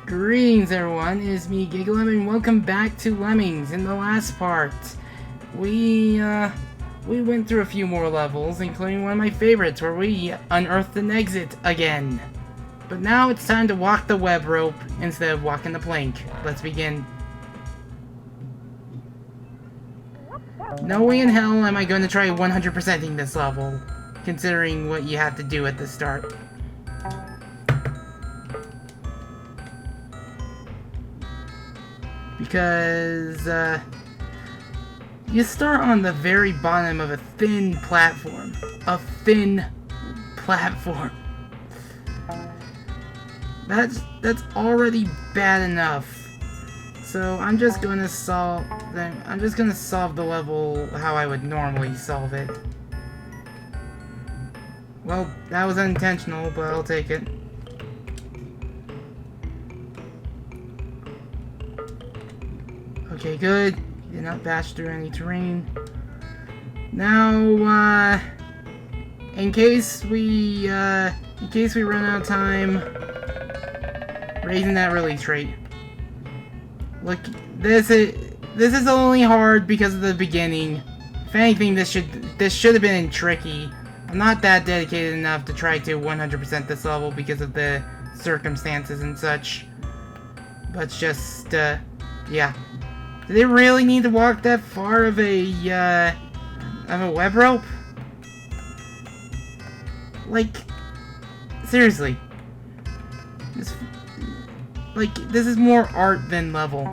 Greetings everyone, it is me, Gigalem, and welcome back to Lemmings. In the last part, we went through a few more levels, including one of my favorites, where we unearthed an exit again. But now it's time to walk the web rope instead of walking the plank. Let's begin. No way in hell am I going to try 100%ing this level, considering what you have to do at the start. Because, you start on the very bottom of a thin platform. A thin platform. That's already bad enough. So I'm just gonna solve the level how I would normally solve it. Well, that was unintentional, but I'll take it. Okay, good. Did not bash through any terrain. Now, in case we run out of time, raising that release rate. Look, this is only hard because of the beginning. If anything, this should have been tricky. I'm not that dedicated enough to try to 100% this level because of the circumstances and such. But it's just, yeah. Do they really need to walk that far of a web rope? Like, seriously. This is more art than level.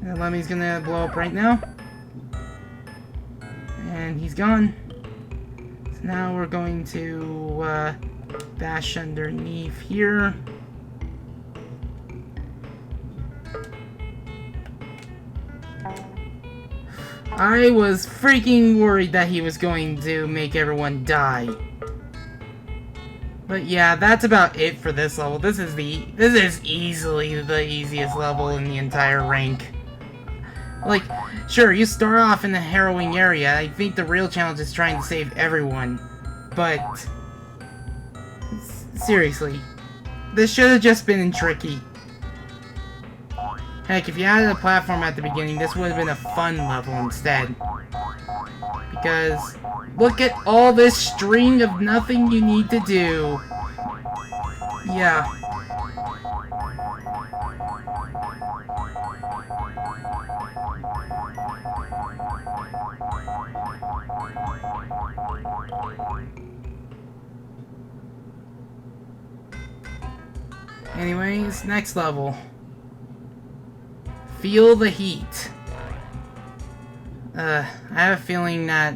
And Lemmy's gonna blow up right now. And he's gone. So now we're going to, bash underneath here. I was freaking worried that he was going to make everyone die. But yeah, that's about it for this level. This is easily the easiest level in the entire rank. Like, sure, you start off in a harrowing area. I think the real challenge is trying to save everyone. But seriously, this should have just been tricky. Heck, if you added a platform at the beginning, this would have been a fun level instead. Because, look at all this string of nothing you need to do. Yeah. Anyways, next level. Feel the heat. I have a feeling that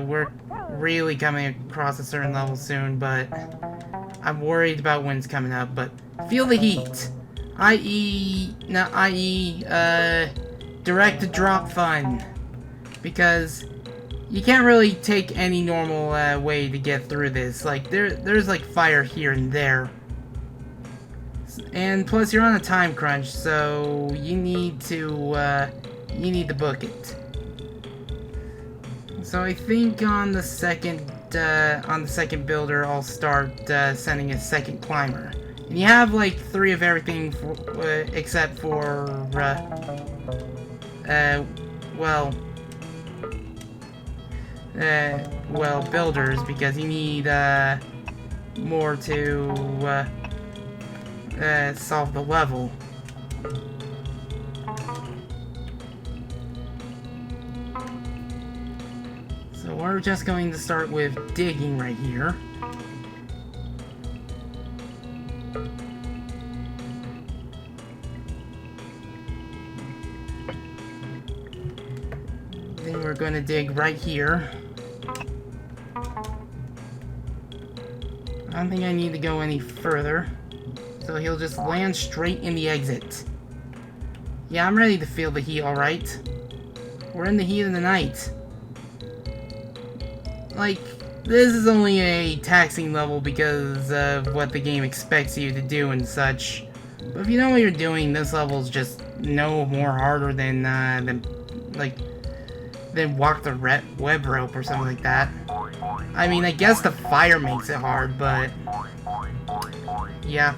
we're really coming across a certain level soon, but I'm worried about when it's coming up. But feel the heat. i.e. direct to drop fun. Because you can't really take any normal way to get through this. Like, there's like fire here and there. And plus, you're on a time crunch, so you need to book it. So I think on the second builder, I'll start sending a second climber. And you have like 3 of everything, except for builders, because you need more to solve the level. So we're just going to start with digging right here. Then we're going to dig right here. I don't think I need to go any further. So he'll just land straight in the exit. Yeah, I'm ready to feel the heat, alright? We're in the heat of the night. Like, this is only a taxing level because of what the game expects you to do and such. But if you know what you're doing, this level's just no more harder than like, than walk the web rope or something like that. I mean, I guess the fire makes it hard, but yeah.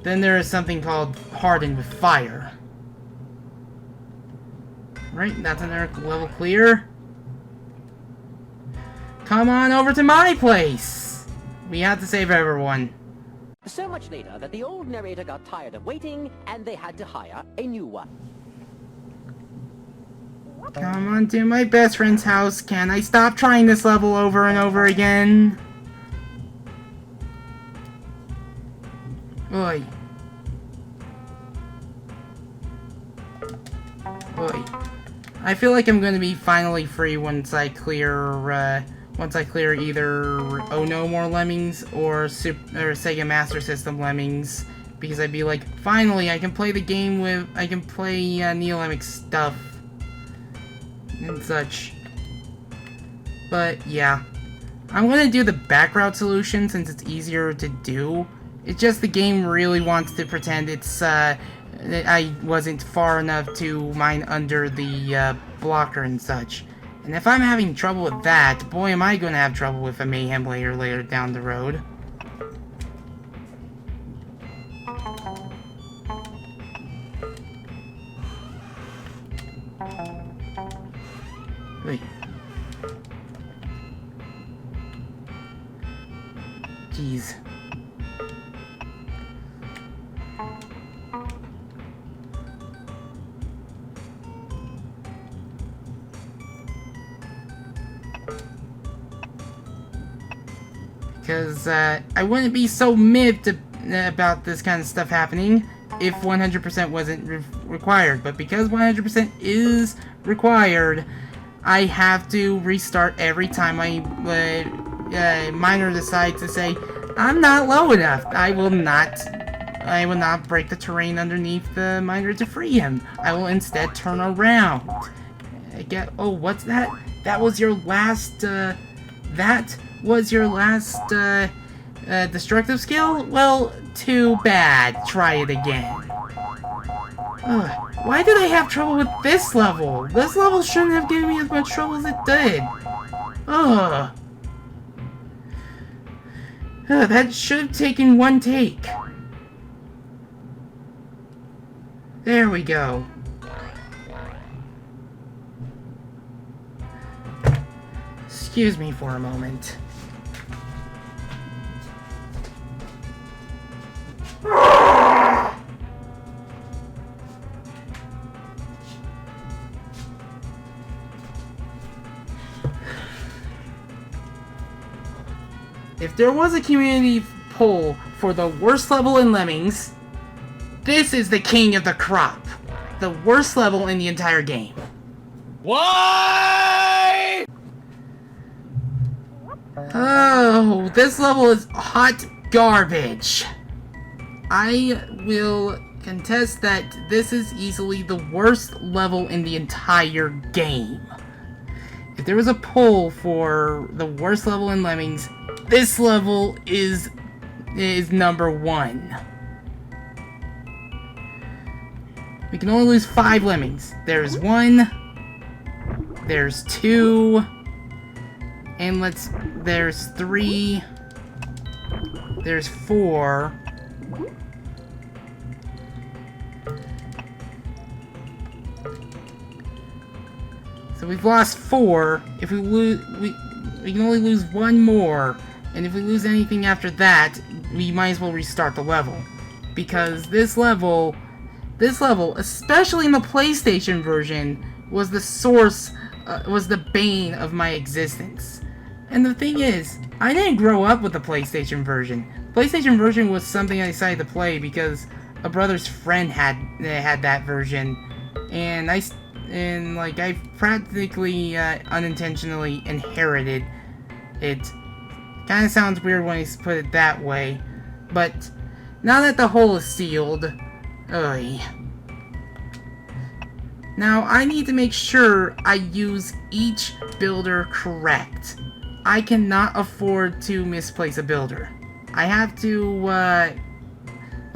Then there is something called hardened with fire. Right, that's another level clear. Come on over to my place! We have to save everyone. So much later that the old narrator got tired of waiting, and they had to hire a new one. Come on to my best friend's house. Can I stop trying this level over and over again? Oi. Oi. I feel like I'm gonna be finally free once I clear either Oh No More Lemmings or Sega Master System Lemmings, because I'd be like, finally, I can play the game with, I can play Neo Lemmings stuff and such. But yeah, I'm gonna do the back route solution since it's easier to do. It's just the game really wants to pretend it's that I wasn't far enough to mine under the blocker and such. And if I'm having trouble with that, boy am I gonna have trouble with a mayhem later down the road. Wait. Jeez. Because I wouldn't be so miffed about this kind of stuff happening if 100% wasn't required. But because 100% is required, I have to restart every time my miner decides to say, I'm not low enough. I will not break the terrain underneath the miner to free him. I will instead turn around. Oh, what's that? That was your last, destructive skill? Well, too bad. Try it again. Why did I have trouble with this level? This level shouldn't have given me as much trouble as it did. That should have taken one take. There we go. Excuse me for a moment. If there was a community poll for the worst level in Lemmings, this is the king of the crop. The worst level in the entire game. Why? Oh, this level is hot garbage. I will contest that this is easily the worst level in the entire game. If there was a poll for the worst level in Lemmings, this level is number 1. We can only lose 5 Lemmings. There's 1, there's 2, and there's 3, there's 4. So we've lost 4. If we lose, we can only lose 1 more. And if we lose anything after that, we might as well restart the level. Because this level, especially in the PlayStation version, was the source, was the bane of my existence. And the thing is, I didn't grow up with the PlayStation version. PlayStation version was something I decided to play because a brother's friend had that version, and I practically unintentionally inherited it. Kind of sounds weird when you put it that way, but now that the hole is sealed, now I need to make sure I use each builder correct. I cannot afford to misplace a builder. I have to, I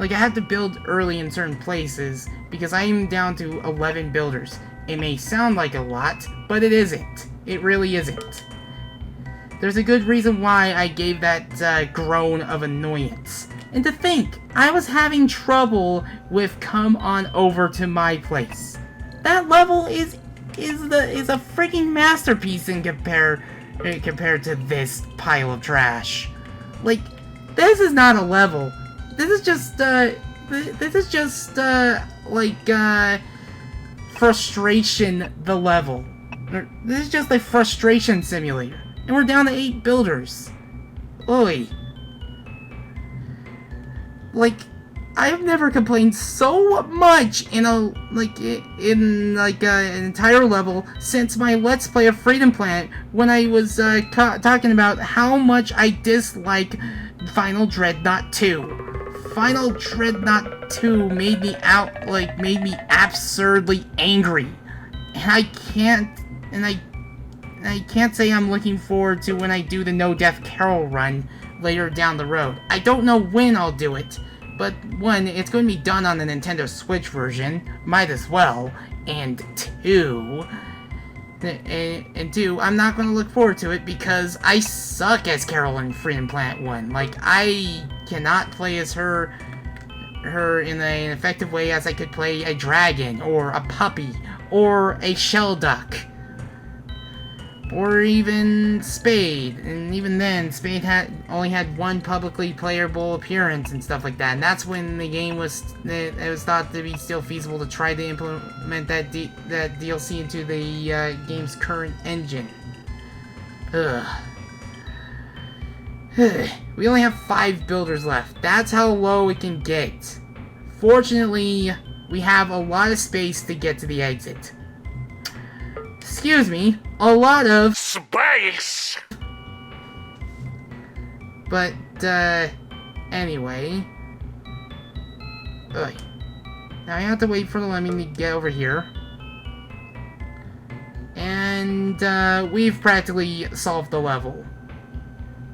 have to build early in certain places because I am down to 11 builders. It may sound like a lot, but it isn't. It really isn't. There's a good reason why I gave that groan of annoyance. And to think, I was having trouble with come on over to my place. That level is a freaking masterpiece in compared to this pile of trash. Like, this is not a level. This is just frustration the level. This is just a frustration simulator. And we're down to 8 builders. Oi. Like, I've never complained so much in an entire level since my Let's Play of Freedom Planet when I was talking about how much I dislike Final Dreadnought 2. Final Dreadnought 2 made me absurdly angry. And I can't say I'm looking forward to when I do the No Death Carol run later down the road. I don't know when I'll do it, but one, it's going to be done on the Nintendo Switch version, might as well, and two, I'm not going to look forward to it because I suck as Carol in Freedom Planet 1. Like, I cannot play as her in an effective way as I could play a dragon, or a puppy, or a shell duck. Or even Spade, and even then, Spade only had one publicly playable appearance and stuff like that, and that's when the game was thought to be still feasible to try to implement that DLC into the game's current engine. Ugh. We only have 5 builders left. That's how low it can get. Fortunately, we have a lot of space to get to the exit. Excuse me, a lot of space! But, anyway. Ugh. Now I have to wait for the Lemming to get over here. And, we've practically solved the level.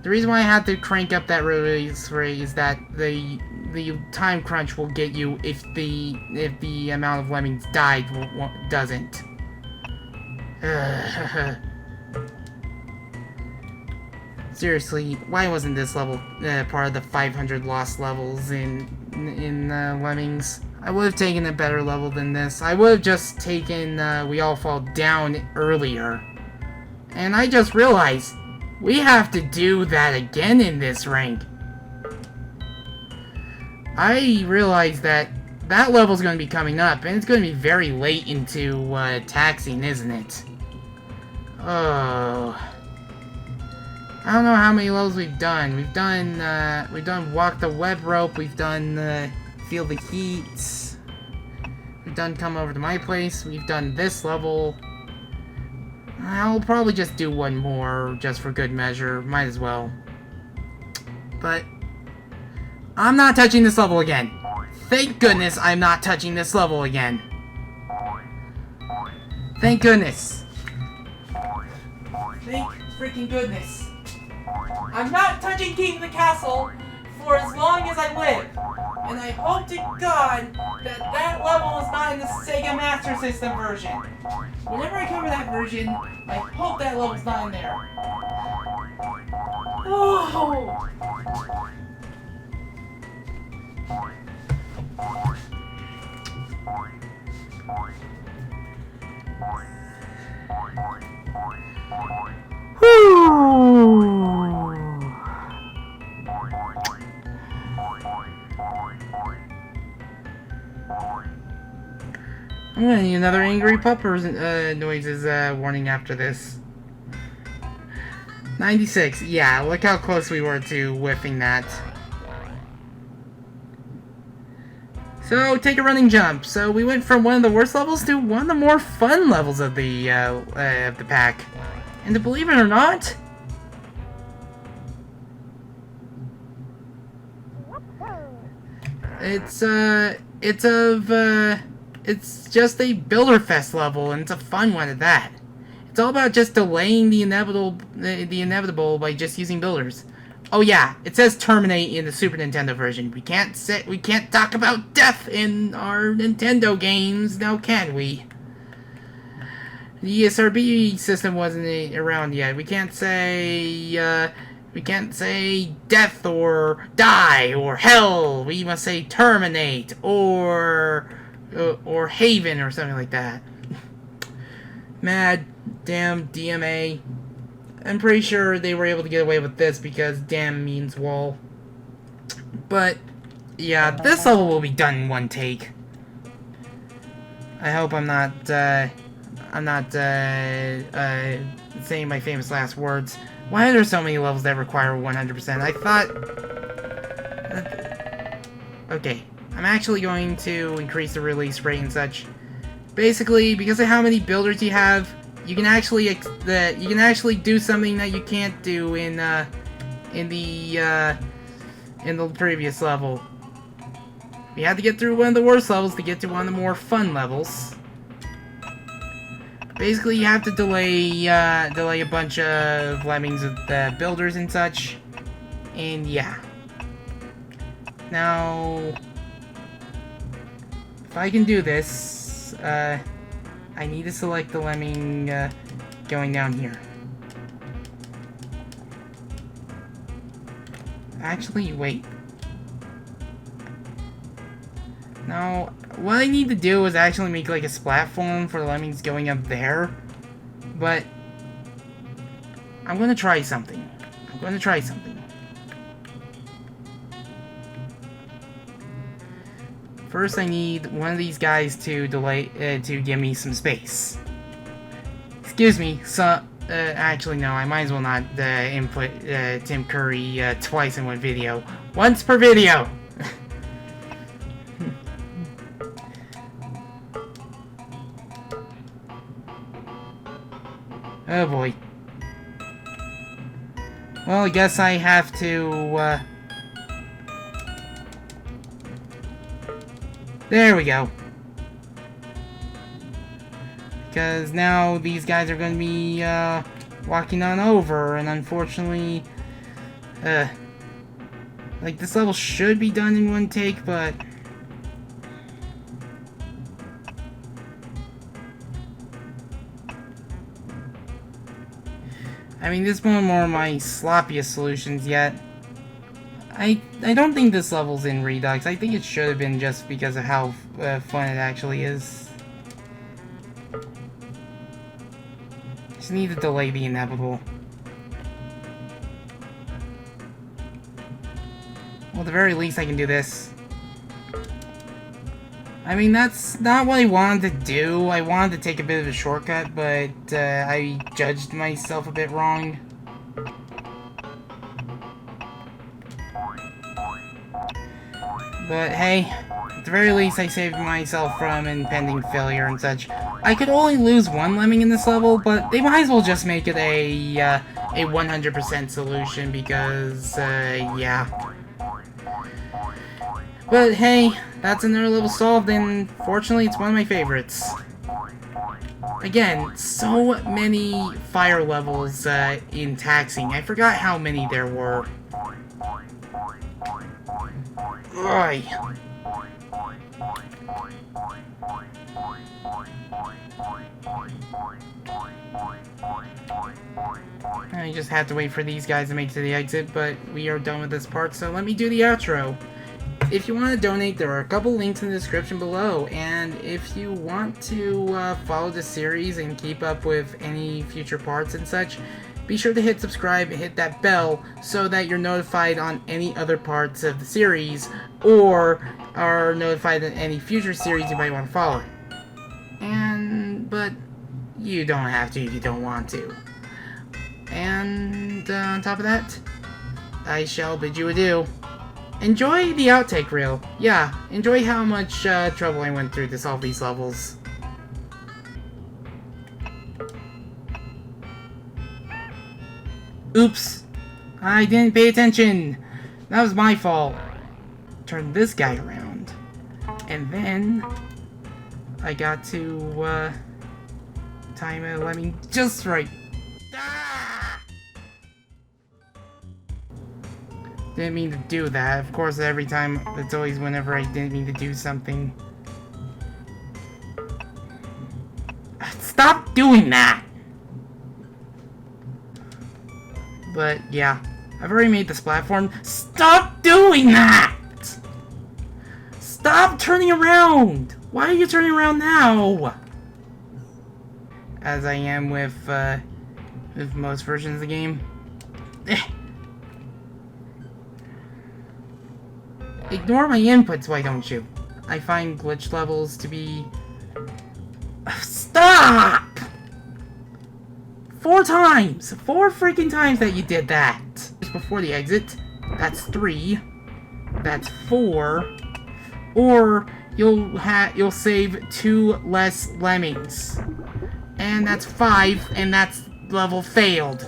The reason why I had to crank up that release rate is that the time crunch will get you if the amount of Lemmings died doesn't. Seriously, why wasn't this level part of the 500 lost levels in Lemmings? I would have taken a better level than this. I would have just taken We All Fall Down earlier. And I just realized, we have to do that again in this rank. I realized that level's going to be coming up, and it's going to be very late into taxing, isn't it? Oh, I don't know how many levels we've done. We've done Walk the Web Rope. We've done Feel the Heat. We've done Come Over to My Place. We've done this level. I'll probably just do one more, just for good measure. Might as well. But I'm not touching this level again. Thank goodness I'm not touching this level again. Thank goodness. Thank freaking goodness. I'm not touching King of the Castle for as long as I live. And I hope to God that level is not in the Sega Master System version. Whenever I cover that version, I hope that level's not in there. Oh! I'm gonna need another angry pupper noises warning after this. 96. Yeah, look how close we were to whiffing that. So, take a running jump. So, we went from one of the worst levels to one of the more fun levels of the pack. And to believe it or not, it's just a Builder Fest level, and it's a fun one at that. It's all about just delaying the inevitable by just using builders. Oh yeah, it says terminate in the Super Nintendo version. We can't talk about death in our Nintendo games, now can we? the SRB system wasn't around yet. We can't say death or die or hell. We must say terminate or haven or something like that. Mad damn DMA. I'm pretty sure they were able to get away with this because damn means wall. But yeah, this level will be done in one take. I hope I'm not saying my famous last words. Why are there so many levels that require 100%? I thought... Okay, I'm actually going to increase the release rate and such. Basically, because of how many builders you have, you can actually do something that you can't do in the previous level. You had to get through one of the worst levels to get to one of the more fun levels. Basically, you have to delay a bunch of Lemmings with builders and such, and yeah. Now, if I can do this, I need to select the Lemming going down here. Actually, wait. Now, what I need to do is actually make like a platform for the Lemmings going up there. But I'm gonna try something. First, I need one of these guys to to give me some space. Excuse me, so actually no, I might as well not input Tim Curry twice in one video. Once per video. Oh boy. Well, I guess I have to, there we go. Because now these guys are going to be, walking on over, and unfortunately, like, this level should be done in one take, but... I mean, this is one more of my sloppiest solutions yet. I don't think this level's in Redux. I think it should have been just because of how fun it actually is. Just need to delay the inevitable. Well, at the very least, I can do this. I mean, that's not what I wanted to do. I wanted to take a bit of a shortcut, but I judged myself a bit wrong. But hey, at the very least, I saved myself from impending failure and such. I could only lose one Lemming in this level, but they might as well just make it a 100% solution because, yeah. But hey, that's another level solved, and fortunately it's one of my favorites. Again, so many fire levels in Taxing. I forgot how many there were. Oi. I just have to wait for these guys to make it to the exit, but we are done with this part, so let me do the outro. If you want to donate, there are a couple links in the description below, and if you want to follow the series and keep up with any future parts and such, be sure to hit subscribe and hit that bell so that you're notified on any other parts of the series, or are notified in any future series you might want to follow. But you don't have to if you don't want to. And on top of that, I shall bid you adieu. Enjoy the outtake reel. Yeah, enjoy how much trouble I went through to solve these levels. Oops. I didn't pay attention. That was my fault. Turn this guy around. And then I got to time a Lemming just right. Ah! Didn't mean to do that. Of course, every time, it's always whenever I didn't mean to do something. Stop doing that! But, yeah. I've already made this platform. Stop doing that! Stop turning around! Why are you turning around now? As I am with most versions of the game. Ignore my inputs, why don't you? I find glitch levels to be... Stop! 4 times! 4 freaking times that you did that! Just before the exit. That's 3. That's 4. Or you'll save 2 less lemmings. And that's 5, and that's level failed.